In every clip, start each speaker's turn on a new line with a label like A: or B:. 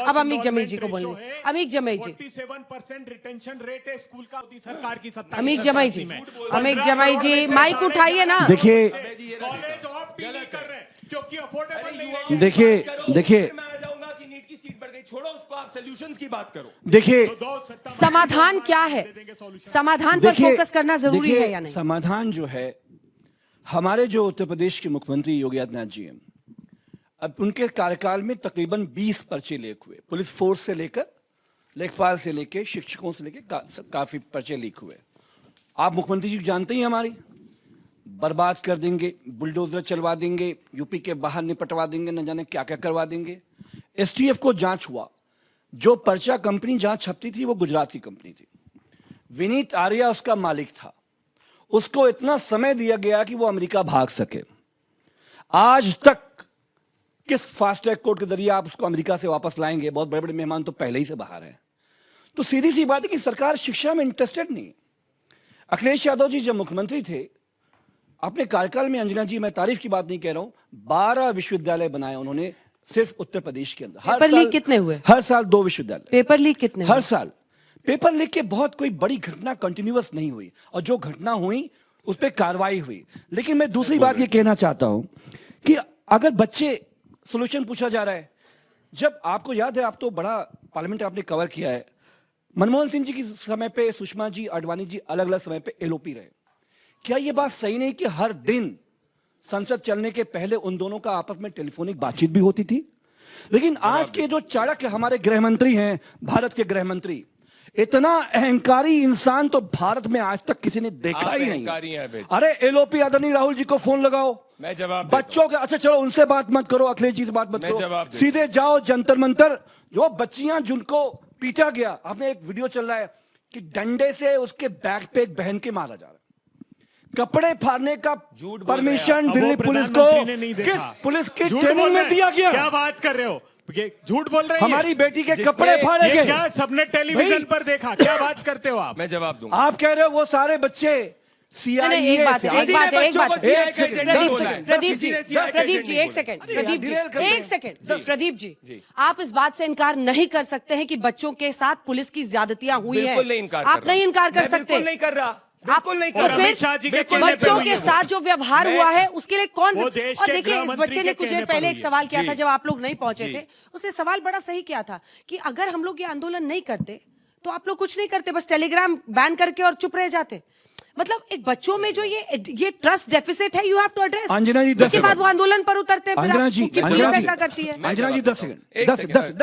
A: अब अमीक जमीर जी को बोलने। अमीक जमीर जी,
B: 47% रिटेंशन रेट है स्कूल का मोदी सरकार की सत्ता।
A: अमीक जमीर जी, अमीक जमीर जी माइक उठाइए ना।
C: देखिए
B: कॉलेज ऑफ भी नहीं कर रहे क्योंकि अफोर्डेबल नहीं है।
C: देखिए
D: मैं आ जाऊंगा कि नीट की सीट बढ़ गई, छोड़ो उसको, आप सॉल्यूशंस की बात करो।
C: देखिए
A: समाधान क्या है, समाधान पर फोकस करना जरूरी है या नहीं?
C: समाधान जो है, हमारे जो उत्तर प्रदेश के मुख्यमंत्री योगी आदित्यनाथ जी हैं, अब उनके कार्यकाल में तकरीबन 20 पर्चे लीक हुए, पुलिस फोर्स से लेकर लेखपाल से लेकर शिक्षकों से लेकर काफी पर्चे लीक हुए। आप मुख्यमंत्री जी जानते ही, हमारी बर्बाद कर देंगे, बुलडोजर चलवा देंगे, यूपी के बाहर निपटवा देंगे, न जाने क्या क्या करवा देंगे। एसटीएफ को जांच हुआ, जो पर्चा कंपनी जहां छपती थी वो गुजराती कंपनी थी, विनीत आर्या उसका मालिक था, उसको इतना समय दिया गया कि वो अमेरिका भाग सके। आज तक किस फास्ट ट्रैक कोर्ट के जरिए आप उसको अमेरिका से वापस लाएंगे? बहुत बड़े बड़े मेहमान तो पहले ही से बाहर हैं। तो सीधी सी बात है कि सरकार शिक्षा में इंटरेस्टेड नहीं। अखिलेश यादव जी जब मुख्यमंत्री थे, अपने कार्यकाल में, अंजना जी मैं तारीफ की बात नहीं कह रहा हूं, 12 विश्वविद्यालय बनाए उन्होंने सिर्फ उत्तर प्रदेश के अंदर।
A: पेपर लीक कितने हुए?
C: हर साल 2 विश्वविद्यालय।
A: पेपर लीक कितने
C: हर साल? पेपर लीक के बहुत कोई बड़ी घटना कंटिन्यूअस नहीं हुई, और जो घटना हुई उस पर कार्रवाई हुई। लेकिन मैं दूसरी बात ये कहना चाहता हूं कि अगर बच्चे, सोल्यूशन पूछा जा रहा है, जब आपको याद है, आप तो बड़ा पार्लियामेंट आपने कवर किया है, मनमोहन सिंह जी के समय पे सुषमा जी, आडवाणी जी अलग अलग समय पे एलओपी रहे। क्या ये बात सही नहीं कि हर दिन संसद चलने के पहले उन दोनों का आपस में टेलीफोनिक बातचीत भी होती थी? लेकिन आज के जो चाणक्य हमारे गृह मंत्री हैं, भारत के गृह मंत्री, इतना अहंकारी इंसान तो भारत में आज तक किसी ने देखा ही नहीं। अरे एलओपी आदरणीय राहुल जी को फोन लगाओ,
D: मैं जवाब
C: बच्चों के, अच्छा चलो उनसे बात मत करो, अखिलेश जी से बात मत करो, सीधे जाओ जंतर मंतर। जो बच्चियां जिनको पीटा गया, आपने एक वीडियो चल रहा है कि डंडे से उसके बैग पे एक बहन के मारा जा रहा है, कपड़े फाड़ने का परमिशन दिल्ली पुलिस को किस पुलिस की ट्रेनिंग में दिया गया?
B: क्या बात कर रहे हो, झूठ बोल रहे हैं।
C: हमारी बेटी के कपड़े फाड़े गए,
B: क्या सबने टेलीविजन पर देखा? क्या बात करते हो आप?
D: मैं जवाब दूंगा।
C: आप कह रहे हो वो सारे बच्चे
A: नहीं, एक बात है, प्रदीप जी, आप इस बात से इनकार नहीं कर सकते हैं कि बच्चों के साथ पुलिस की ज्यादियातियां हुई हैं। आप नहीं इनकार कर सकते।
D: नहीं कर रहा,
A: बिल्कुल नहीं कर रहे। बच्चों के साथ जो व्यवहार हुआ है उसके लिए कौन सा? और देखिए, इस बच्चे ने कुछ देर पहले एक सवाल किया था जब आप लोग नहीं पहुंचे थे, उसने सवाल बड़ा सही किया था कि अगर हम लोग ये आंदोलन नहीं करते तो आप लोग कुछ नहीं करते, बस टेलीग्राम बैन करके और चुप रह जाते। मतलब एक बच्चों में जो ये ट्रस्ट डेफिसिट है, you have to address.
C: Anjana ji,
A: उसके बाद वो आंदोलन पर उतरते हैं,
C: अंजना जी,
A: पुलिस ऐसा करती है।
C: अंजना जी 10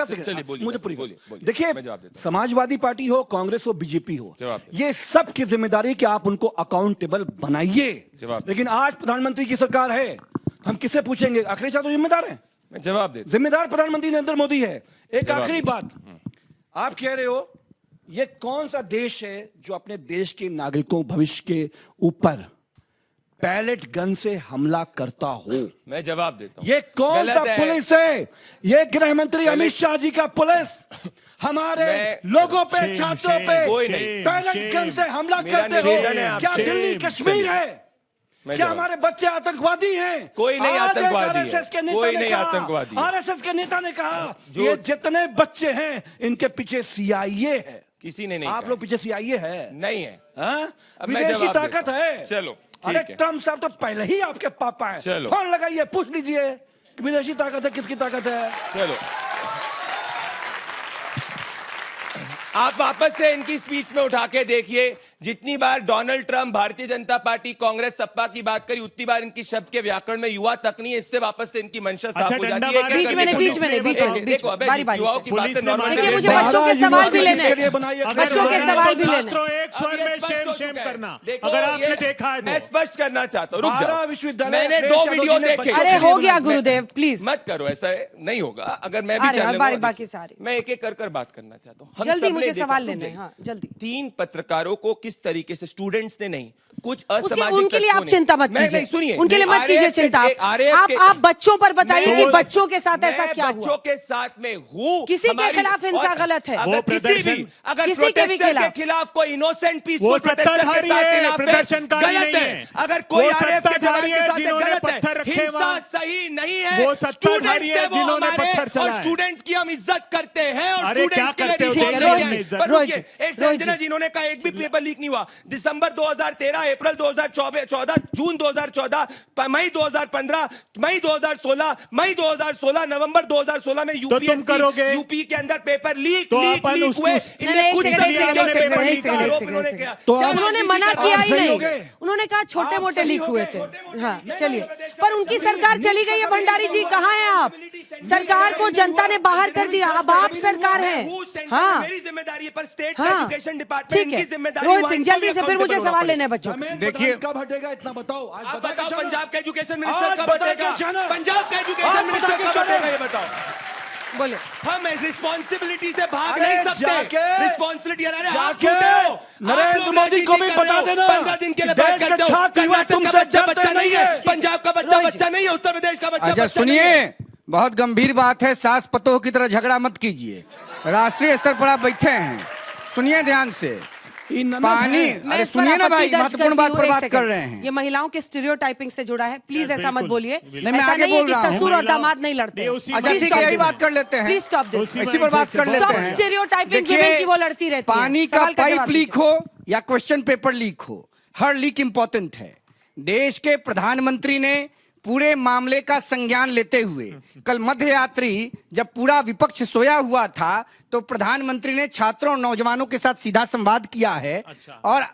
C: सेकंड मुझे पूरी बोलिए। देखिए, समाजवादी पार्टी हो, कांग्रेस हो, बीजेपी हो, ये सब की जिम्मेदारी कि आप उनको अकाउंटेबल बनाइए। लेकिन आज प्रधानमंत्री की सरकार है, हम किससे पूछेंगे? अखिलेश यादव जिम्मेदार है?
D: मैं जवाब दे,
C: जिम्मेदार प्रधानमंत्री नरेंद्र मोदी है। एक आखिरी बात, आप कह रहे हो ये कौन सा देश है जो अपने देश के नागरिकों भविष्य के ऊपर पैलेट गन से हमला करता हो?
D: मैं जवाब देता हूं।
C: ये कौन सा पुलिस है? ये गृह मंत्री अमित शाह जी का पुलिस हमारे लोगों पे, छात्रों पे पैलेट गन से हमला करते हो? क्या दिल्ली कश्मीर है? क्या हमारे बच्चे आतंकवादी हैं?
D: कोई नहीं आतंकवादी है, कोई नहीं आतंकवादी।
C: आरएसएस के नेता ने कहा ये जितने बच्चे हैं इनके पीछे सीआईए है।
D: किसी ने नहीं,
C: आप लोग पीछे सीआईए है?
D: नहीं है।
C: विदेशी ताकत है।
D: चलो,
C: अरे ट्रम्प साहब तो पहले ही आपके पापा है। फोन लगाइए, पूछ लीजिए विदेशी ताकत है, किसकी ताकत है।
D: चलो, आप वापस से इनकी स्पीच में उठा के देखिए, जितनी बार Donald Trump, Bharatiya Janata party, Congress, Sapa की बात करी, उतनी बार इनकी शब्द के व्याकरण में युवा तक नहीं है। इससे वापस से इनकी मंशा साफ हो जाती है।
A: बीच में
D: युवाओं की बातें नॉर्मल।
A: देखिए, मुझे बच्चों के सवाल भी लेने, बच्चों के सवाल भी लेने।
B: एक स्वर में शेम करना, अगर आपने देखा है।
D: मैं स्पष्ट करना चाहता हूँ, रुक जाओ,
C: विश्वविद्यालय
D: मैंने 2 वीडियो देखे।
A: अरे हो गया गुरुदेव, प्लीज
D: मत करो, ऐसा नहीं होगा। अगर मैं भी चल
A: बाकी सारी
D: मैं एक एक कर बात करना चाहता हूँ।
A: जल्दी मुझे सवाल लेने हैं, जल्दी।
D: 3 पत्रकारों को किस जिस तरीके से स्टूडेंट्स ने नहीं, कुछ
A: उसके
D: असामाजिक
A: उनके लिए आप
D: तत्वों ने-
A: चिंता मत
D: नहीं,
A: कीजिए,
D: सुनिए,
A: उनके लिए मत कीजिए चिंता। आप बच्चों पर बताइए कि बच्चों के साथ ऐसा क्या
D: बच्चों
A: हुआ।
D: के साथ में हूँ,
A: किसी के खिलाफ हिंसा गलत है।
D: अगर किसी भी अगर
A: किसी के भी
D: प्रोटेस्टर के खिलाफ कोई इनोसेंट पीसफुल प्रोटेस्टर के साथ खिलाफ
B: प्रदर्शनकारी
D: गलत
B: नहीं
D: है।
B: है।
D: अगर कोई
B: वो
D: आरएफ के जवान
B: सत्ताधारी
D: के
B: है
D: साथ
B: जिन्होंने
D: गलत
B: पत्थर
D: है,
B: रखे
D: हिंसा
B: वहाँ।
D: सही नहीं है।
B: वो सत्ताधारी है
D: स्टूडेंट्स वो
B: जिन्होंने
D: हमारे
B: पत्थर
D: और
B: चलाए।
D: स्टूडेंट्स की हम इज्जत करते हैं और
B: अरे क्या
D: स्टूडेंट्स के लिए
B: करते हो?
D: रिस्पॉन्स
A: रोहित
D: नहीं
A: जी,
D: है। पर
A: रोहित
D: रुकिए,
A: जी,
D: एक
A: रोहित
D: संजना
A: जी।
D: जिन्होंने कहा एक भी पेपर लीक नहीं हुआ। दिसंबर 2013, अप्रैल 2014, जून 2014, मई 2015, मई 2016, मई 2016, नवंबर 2016 में
B: तो तुम करोगे?
D: यूपी के अंदर पेपर लीक
B: तो
D: लीक
B: अपन
D: लीक हुए।
A: नहीं,
D: इनमें कुछ
A: एक सेकंड,
D: तरीके
A: एक
D: से
A: सेकंड,
D: पेपर
A: एक
D: लीक का
A: सेकंड,
D: आरोप
A: एक
D: इन्होंने
A: सेकंड।
D: किया।
C: तो
D: क्या
A: उन्होंने
D: राजनीति
A: मना
D: का-
A: किया
C: आप
A: ही
C: सही
A: नहीं,
C: हो गए?
A: उन्होंने कहा छोटे
C: आप
A: मोटे
C: सही
A: लीक
C: हो
A: हुए
C: गए?
A: थे।
D: छोटे-मोटे
A: हाँ
D: नहीं,
A: चलिए,
D: नहीं,
A: पर उनकी सरकार चली गई है। भंडारी जी कहाँ हैं आप? सरकार को जनता ने बाहर कर दिया, अब आप सरकार हैं। हाँ
D: मेरी जिम्मेदारी है, पर स्टेट
A: हाँ
D: एजुकेशन डिपार्टमेंट
A: ठीक है।
D: इनकी जिम्मेदारी
A: रोहित
D: वहाँ
A: सिंह
D: इनको
A: जल्दी
D: भी
A: से, फिर मुझे
D: accountable
A: सवाल
D: होना
A: लेने बच्चों को।
C: जमीन
E: देखिए-
C: प्रधान कब हटेगा इतना बताओ। आज
D: आप
C: बता के
D: बताओ
C: जाना।
D: पंजाब का एजुकेशन मिनिस्टर
C: आज
D: कब
C: बता के
D: हटेगा?
C: जाना।
D: पंजाब का
C: आज
D: एजुकेशन मिनिस्टर
C: बता के
D: कब
C: जाना।
D: हटेगा ये बताओ।
A: बोले
D: हम इस रिस्पॉन्सिबिलिटी से भाग
C: अरे
D: नहीं सकते।
C: जाके-
D: रिस्पॉन्सिबिलिटी अरे आप
C: जाके
D: झूठे हो। आप
C: नरेंद्र
D: लोग
C: मोदी को भी
D: राजनीति कर रहे
C: बता
D: हो।
C: देना
D: 15 दिन के लिए
C: कि
D: बात
C: देश का
D: करते हो।
C: छात्र युवा
D: कर्नाटक का
C: तुमसे
D: बच्चा
C: डरते
D: बच्चा नहीं है,
C: नहीं है।
D: पंजाब का बच्चा
A: रोहित जी।
D: बच्चा नहीं है, उत्तर प्रदेश का बच्चा
E: अच्छा
D: बच्चा नहीं है।
E: सुनिए, बहुत गंभीर बात है, सास पतोह की तरह झगड़ा मत कीजिए। राष्ट्रीय स्तर पर आप बैठे हैं, सुनिए ध्यान से।
C: ये ननद
E: पानी
C: है।
A: मैं
E: अरे
A: इस पर
E: सुनिए ना
A: आपत्ति
E: भाई,
A: दर्ज
E: महत्वपूर्ण
A: करती
E: बात
A: हूँ,
E: पर
A: एक
E: बात
A: सेकंड।
E: कर रहे हैं।
A: ये महिलाओं के स्टीरियोटाइपिंग से जुड़ा है, प्लीज ऐसा मत
B: बिल्कुल,
A: बोलिए।
B: बिल्कुल।
E: नहीं, मैं
A: ऐसा
E: आगे
A: नहीं है
E: बोल
A: कि
E: रहा हूँ।
A: ससुर और
B: महिलाओं-
A: दामाद नहीं लड़ते
B: ये
A: हैं।
B: उसी
E: अच्छा
B: Please
E: ठीक
B: stop
E: है, यही
B: this.
E: बात कर लेते हैं।
A: Please stop this.
B: उसी
E: इसी पर बात कर
B: mindset से
E: लेते
A: Stop
E: हैं।
A: stereotyping women की वो लड़ती रहती है।
E: पानी का
A: सवाल का
E: पाइप
A: जवाब
E: लीक
A: दीजिए।
E: हो या क्वेश्चन पेपर लीक हो, हर लीक इंपॉर्टेंट है। देश के प्रधानमंत्री ने पूरे मामले का संज्ञान लेते हुए कल मध्य रात्रि जब पूरा विपक्ष सोया हुआ था तो प्रधानमंत्री ने छात्रों और नौजवानों के साथ सीधा संवाद किया है।
B: अच्छा।
E: और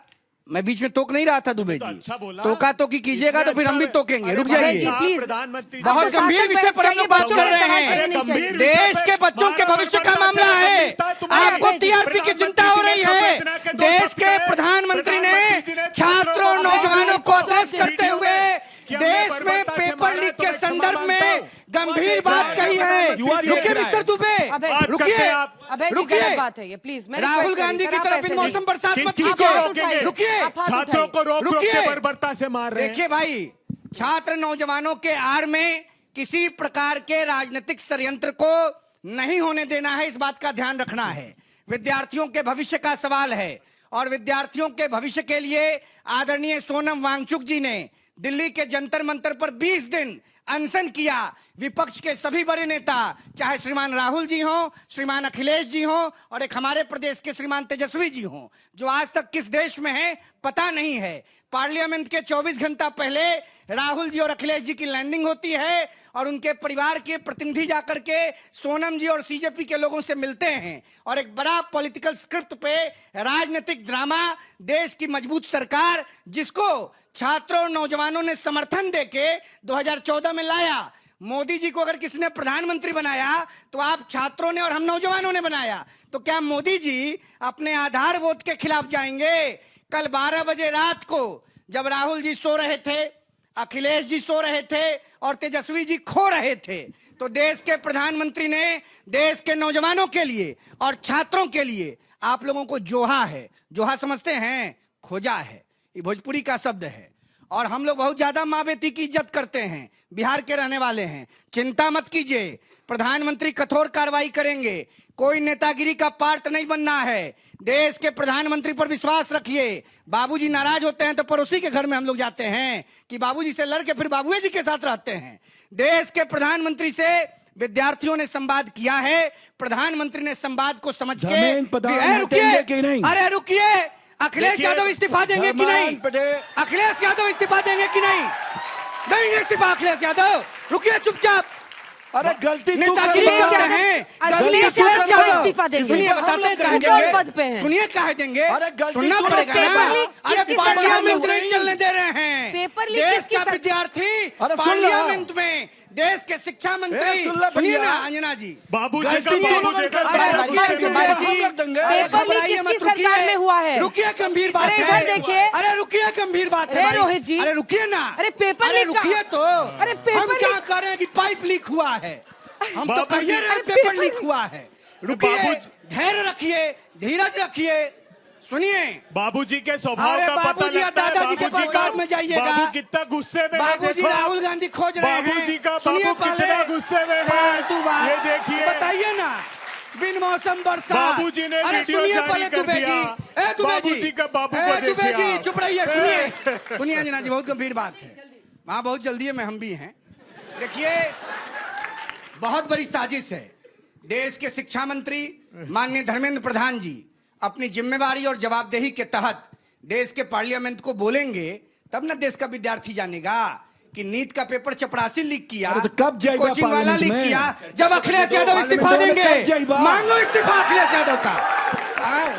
E: मैं बीच में टोक नहीं रहा था दुबे
B: तो
E: जी,
B: अच्छा बोला।
E: टोका टोकी कीजिएगा तो फिर हम भी टोकेंगे। रुक
A: अरे
E: जाइए,
A: जी, प्लीज।
B: प्रधानमंत्री
E: बहुत
A: आपको
E: गंभीर
A: सार्थक
E: विषय पर हम लोग बात
A: बच्चों
E: कर
A: के
E: रहे
A: सवाल
E: हैं।
A: चाहिए, नहीं चाहिए।
B: गंभीर
E: देश के बच्चों के भविष्य का मामला है। आपको टीआरपी की चिंता हो रही है। देश के प्रधानमंत्री ने छात्रों और नौजवानों को एड्रेस करते हुए देश में पेपर लीक के संदर्भ में गंभीर बात कही है। रुकिए मिस्टर दुबे, रुकिए
A: अबे जी,
E: रुकिए।
A: गलत बात है ये, प्लीज। मैं
E: राहुल
A: request कर रही
E: गांधी
A: हूँ,
E: की
A: सर,
E: तरफ
A: आप
E: इन
A: ऐसे
E: मौसम
A: नहीं।
E: बरसात मत
B: किस-
E: कीजिए।
A: आप उठाइए।
E: रुकिए,
A: आप हाथ
B: छात्रों को रोक रोक
E: रुकिए।
B: के बर्बरता से मार रहे हैं।
E: देखिए भाई, छात्र नौजवानों के आड़ में किसी प्रकार के राजनीतिक षड्यंत्र को नहीं होने देना है, इस बात का ध्यान रखना है। विद्यार्थियों के भविष्य का सवाल है और विद्यार्थियों के भविष्य के लिए आदरणीय सोनम वांगचुक जी ने दिल्ली के जंतर मंतर पर 20 दिन अनशन किया। विपक्ष के सभी बड़े नेता, चाहे श्रीमान राहुल जी हों, श्रीमान अखिलेश जी हों और एक हमारे प्रदेश के श्रीमान तेजस्वी जी हों, जो आज तक किस देश में हैं पता नहीं है। पार्लियामेंट के 24 घंटा पहले राहुल जी और अखिलेश जी की लैंडिंग होती है और उनके परिवार के प्रतिनिधि जाकर के सोनम जी और सीजेपी के लोगों से मिलते हैं और एक बड़ा पॉलिटिकल स्क्रिप्ट पे राजनीतिक ड्रामा, देश की मजबूत सरकार जिसको छात्रों और नौजवानों ने समर्थन देके 2014 में लाया। मोदी जी को अगर किसी ने प्रधानमंत्री बनाया तो आप छात्रों ने और हम नौजवानों ने बनाया। तो क्या मोदी जी अपने आधार वोट के खिलाफ जाएंगे? कल 12 बजे रात को जब राहुल जी सो रहे थे, अखिलेश जी सो रहे थे और तेजस्वी जी खो रहे थे, तो देश के प्रधानमंत्री ने देश के नौजवानों के लिए और छात्रों के लिए आप लोगों को जोहा है। जोहा समझते हैं? खोजा है, ये भोजपुरी का शब्द है। और हम लोग बहुत ज्यादा माँ बेटी की इज्जत करते हैं, बिहार के रहने वाले हैं। चिंता मत कीजिए, प्रधानमंत्री कठोर कार्रवाई करेंगे। कोई नेतागिरी का पार्ट नहीं बनना है। देश के प्रधानमंत्री पर विश्वास रखिए। बाबूजी नाराज होते हैं तो पड़ोसी के घर में हम लोग जाते हैं कि बाबूजी से लड़के फिर बाबूजी जी के साथ रहते हैं। देश के प्रधानमंत्री से विद्यार्थियों ने संवाद किया है। प्रधानमंत्री ने संवाद को समझ के
C: हटेंगे कि नहीं?
E: अरे रुकिए, अखिलेश यादव इस्तीफा देंगे कि नहीं? अखिलेश यादव इस्तीफा देंगे कि नहीं? देंगे इस्तीफा अखिलेश यादव? रुकिए चुपचाप।
C: अरे गलती
E: नेतागिरी करते हैं।
A: अखिलेश यादव इस्तीफा देंगे।
E: सुनिए, बताते हैं कहे
A: कौन पद पे
E: देंगे।
A: हैं?
E: सुनिए कहे देंगे,
C: अरे गलती
E: सुनना
C: तो
E: पड़ेगा
A: पेपर
E: ना।
A: लीक
E: अरे
A: किसकी
E: पार्लियामेंट
C: सरकार में
E: नहीं चलने दे रहे हैं।
A: पेपर लीक
E: देश
A: किसकी
E: का
A: सर-
E: विद्यार्थी
C: अरे सुन
E: पार्लियामेंट में देश के शिक्षा मंत्री,
C: सुन ला
E: सुनिए
C: भैया।
E: ना अंजना जी,
B: बाबू जी
C: गलती
B: का
C: तो
B: बाबू
C: उन्होंने
B: जी का
C: कर दी।
E: अरे
C: बाबू
E: रुकिए
C: जी
E: सुनिए
C: का
E: जी।
C: हम कर देंगे।
E: अरे
A: पेपर लीक
E: घबराइए
A: किसकी
E: मत, रुकिए।
A: सरकार में हुआ है?
E: रुकिए, गंभीर बात
A: अरे
E: है।
A: इधर देखिए।
E: अरे रुकिए, गंभीर बात है
A: अरे
E: भाई।
A: रोहित जी।
E: अरे रुकिए ना।
A: अरे पेपर
E: अरे
A: लीक का-
E: रुकिए तो।
A: अरे पेपर
E: हम क्या
A: लीक-
E: कह रहे हैं कि पाइप लीक हुआ है? हम तो
B: बाबूजी,
E: कहिए रहे
A: अरे
E: पेपर
A: पेपर
E: लीक
A: लीक-
E: हुआ है। रुकिए,
B: बाबूजी।
E: धैर्य रखिए, धीरज रखिए। सुनिए,
B: बाबूजी के स्वभाव
E: अरे
B: का पता
E: बाबूजी या
B: लगता है।
E: दादाजी के
B: बाबूजी
E: पास में जाइएगा।
B: बाबू कितना गुस्से में है,
E: बाबूजी
B: देखो।
E: राहुल गांधी खोज रहे हैं।
B: बाबूजी का
E: सुनिए
B: बाबू
E: पहले,
B: कितना गुस्से में है।
E: फालतू बात
B: ये देखिए।
E: बताइए ना, बिन मौसम बरसात।
B: बाबूजी ने
E: अरे
B: वीडियो
E: सुनिए
B: जारी
E: पहले
B: कर
E: दुबे
B: दिया।
E: जी, ए दुबे जी,
B: बाबूजी का बाबू को
E: ए दुबे
B: देखिए
E: जी,
B: आप।
E: चुप रहिए। सुनिए सुनिए अंजना जी, बहुत गंभीर बात है। वहां बहुत जल्दी है, में हम भी हैं। देखिए, बहुत बड़ी साजिश है। देश के शिक्षा मंत्री माननीय धर्मेंद्र प्रधान जी अपनी जिम्मेवारी और जवाबदेही के तहत देश के पार्लियामेंट को बोलेंगे, तब ना देश का विद्यार्थी जानेगा कि नीट का पेपर चपरासी लीक किया,
C: अरे तो कब जाएगा
E: कोचिंग वाला
C: पार्लियामेंट
E: लीक
C: में?
E: किया। जब अखिलेश यादव इस्तीफा
C: पार्लियामेंट में
E: देंगे,
C: कब जाएगा?
E: मांगो इस्तीफा अखिलेश यादव का।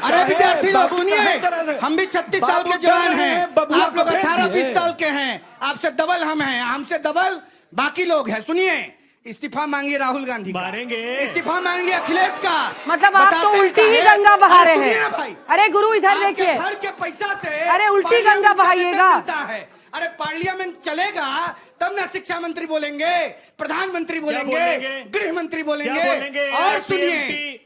E: अरे विद्यार्थी लोग सुनिए, हम भी 36 साल के जवान हैं, आप लोग 18-20 साल के हैं। आपसे डबल हम हैं, हमसे डबल बाकी लोग हैं। सुनिए, इस्तीफा मांगिए राहुल गांधी का,
B: मारेंगे।
E: इस्तीफा मांगिए अखिलेश का।
A: मतलब आप तो
E: बताते
A: उल्टी
E: क्या
A: ही
E: है?
A: गंगा बहा
E: अरे
A: रहे
E: सुनिए ना
A: हैं।
E: भाई,
A: अरे गुरु इधर
E: आपके
A: देखिए।
E: घर के पैसा से
A: अरे उल्टी
E: पार्लियामेंट
A: गंगा
E: का
A: बहाइएगा।
E: वेतन मिलता है। अरे पार्लियामेंट चलेगा तब ना शिक्षा मंत्री बोलेंगे, प्रधानमंत्री बोलेंगे,
B: बोलेंगे?
E: गृह मंत्री बोलेंगे।
B: क्या बोलेंगे?
E: और सुनिए,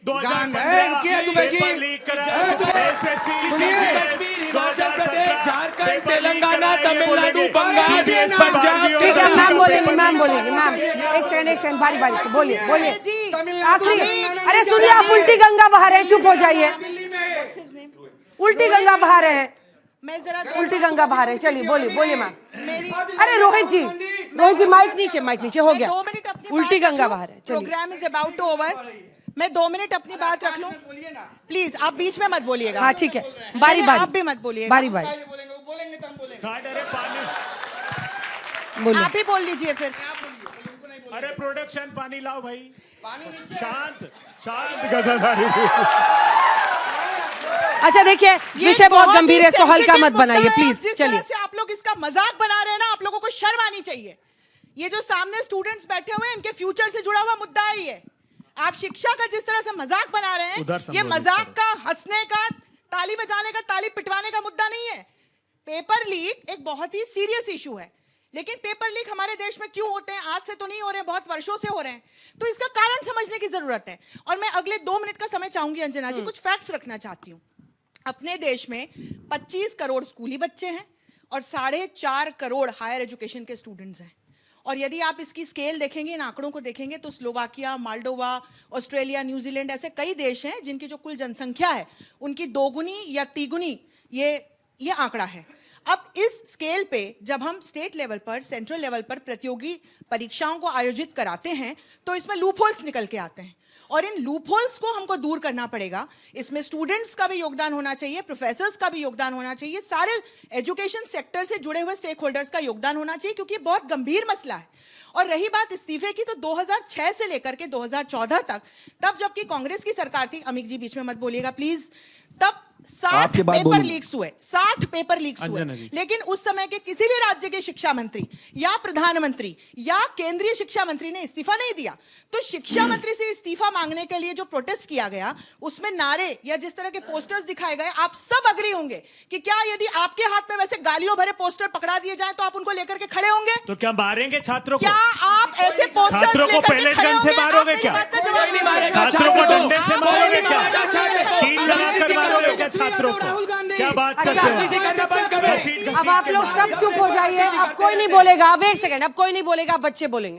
B: APMT
E: गान है इनकी है दुबे जी।
B: पेपर लीक करा,
E: ए दुबे,
B: SSC,
E: सुनिए,
D: कश्मीर, हिमाचल प्रदेश, झारखंड,
B: पेपर लीक
D: तेलंगाना,
B: करा, ये
D: तमिलनाडु,
B: बोलेंगे।
D: बंगाल,
B: CBSE,
D: पंजाब,
A: ठीक है, मैम बोलेंगी, मैम
B: पेपर
A: बोलेंगी, मैम। एक सेकंड, बारी बारी से बोलिए, बोलिए।
E: तमिलनाडु,
A: आखिरी,
E: तेलंगाना
A: अरे
E: में
A: सुनिए, आप उल्टी गंगा बहा रहे हैं, चुप हो जाइए।
E: दिल्ली में
A: उल्टी गंगा बहा रहे हैं,
F: मैं जरा
A: उल्टी गंगा बहा रहे हैं। चलिए बोलिए, बोलिए मैम।
F: मेरी
A: अरे रोहित जी माइक नीचे हो गया।
F: 2 मिनट अपनी
A: उल्टी
F: बात
A: गंगा
F: रख लूं।
A: बहा रहे हैं, चलिए।
F: Programme is about to over. मैं 2 मिनट अपनी बात रख लूं, प्लीज। आप बीच में मत बोलिएगा।
A: हाँ ठीक है, बारी
F: नहीं,
A: बारी
F: आप भी मत बोलिएगा।
A: बारी बारी
B: अरे पानी,
A: बोलिए।
F: आप ही बोल लीजिए फिर।
B: अरे प्रोडक्शन पानी लाओ भाई। शांत शांत गदाधारी।
A: अच्छा देखिए,
F: ये
A: विषय बहुत गंभीर है, इसको
F: ही
A: हल्का मत
F: sensitive
A: बनाइए
F: मुद्दा है।
A: प्लीज।
F: जिस तरह
A: चलिए,
F: से आप लोग इसका मजाक बना रहे हैं ना, आप लोगों को शर्म आनी चाहिए। ये जो सामने स्टूडेंट्स बैठे हुए हैं, इनके फ्यूचर से जुड़ा हुआ मुद्दा है ये। आप शिक्षा का जिस तरह से मजाक बना रहे हैं, ये मजाक का, हंसने का, ताली बजाने का, ताली पिटवाने का मुद्दा नहीं है। पेपर लीक एक बहुत ही सीरियस इशू है, लेकिन पेपर लीक हमारे देश में क्यों होते हैं? आज से तो नहीं हो रहे हैं, बहुत वर्षों से हो रहे हैं। तो इसका कारण समझने की जरूरत है। और मैं अगले 2 मिनट का समय चाहूंगी अंजना जी, कुछ फैक्ट्स रखना चाहती हूँ। अपने देश में 25 करोड़ स्कूली बच्चे हैं और 4.5 करोड़ हायर एजुकेशन के स्टूडेंट्स हैं। और यदि आप इसकी स्केल देखेंगे, इन आंकड़ों को देखेंगे, तो स्लोवाकिया, मोल्डोवा, ऑस्ट्रेलिया, न्यूजीलैंड ऐसे कई देश हैं जिनकी जो कुल जनसंख्या है उनकी 2 गुनी या 3 गुनी ये आंकड़ा है। अब इस स्केल पे जब हम स्टेट लेवल पर, सेंट्रल लेवल पर प्रतियोगी परीक्षाओं को आयोजित कराते हैं, तो इसमें लूप होल्स निकल के आते हैं और इन लूप होल्स को हमको दूर करना पड़ेगा। इसमें स्टूडेंट्स का भी योगदान होना चाहिए, प्रोफेसर्स का भी योगदान होना चाहिए, सारे एजुकेशन सेक्टर से जुड़े हुए स्टेक होल्डर्स का योगदान होना चाहिए, क्योंकि ये बहुत गंभीर मसला है। और रही बात इस्तीफे की, तो 2006 से लेकर के 2014 तक, तब जबकि कांग्रेस की सरकार थी, अमित जी बीच में मत बोलिएगा प्लीज, तब 60 पेपर लीक्स हुए, 60 पेपर लीक्स हुए। लेकिन उस समय के किसी भी राज्य के शिक्षा मंत्री या प्रधानमंत्री या केंद्रीय शिक्षा मंत्री ने इस्तीफा नहीं दिया। तो शिक्षा मंत्री से इस्तीफा मांगने के लिए जो प्रोटेस्ट किया गया, उसमें नारे या जिस तरह के पोस्टर्स दिखाए गए, आप सब अग्री होंगे कि क्या यदि आपके हाथ में वैसे गालियों भरे पोस्टर पकड़ा दिए जाए तो आप उनको लेकर के खड़े होंगे?
B: तो क्या मारेंगे छात्रों को?
F: क्या आप ऐसे पोस्टर्स
B: छात्रों को
F: लेकर के
B: पहले
F: खड़े
B: गन से
F: होंगे?
B: मारोगे
F: आप
B: क्या?
F: मेरी बात का जवाब दीजिए।
B: छात्रों को डंडे से मारोगे क्या?
F: कील
B: लगाकर मारोगे क्या छात्रों को? क्या बात करते हैं?
A: अब आप लोग सब चुप हो जाइए, अब कोई नहीं बोलेगा। अब एक सेकंड, अब कोई नहीं बोलेगा, अब बच्चे बोलेंगे।